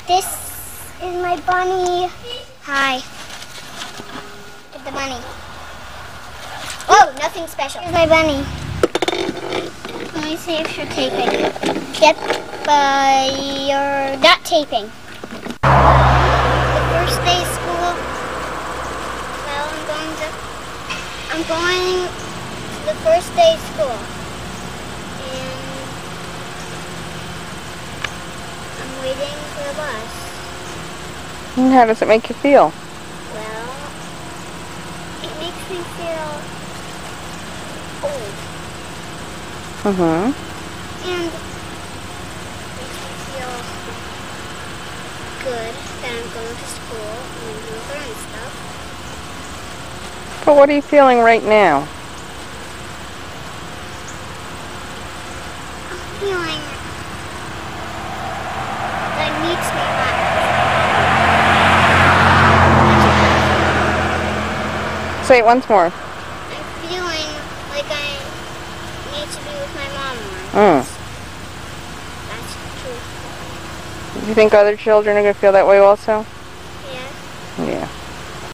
This is my bunny. Hi. Get the bunny. Oh, nothing special. Here's my bunny. Let me see if you're taping. Yep, you're not taping. The first day of school. Well, I'm going to the first day of school. And I'm waiting for the bus. And how does it make you feel? Well, it makes me feel old. Mm-hmm. And it makes me feel good that I'm going to school and I'm going to learn stuff. But what are you feeling right now? I'm feeling that it makes me laugh. Say it once more. I'm feeling like I need to be with my mom more. That's true. Do you think other children are going to feel that way also?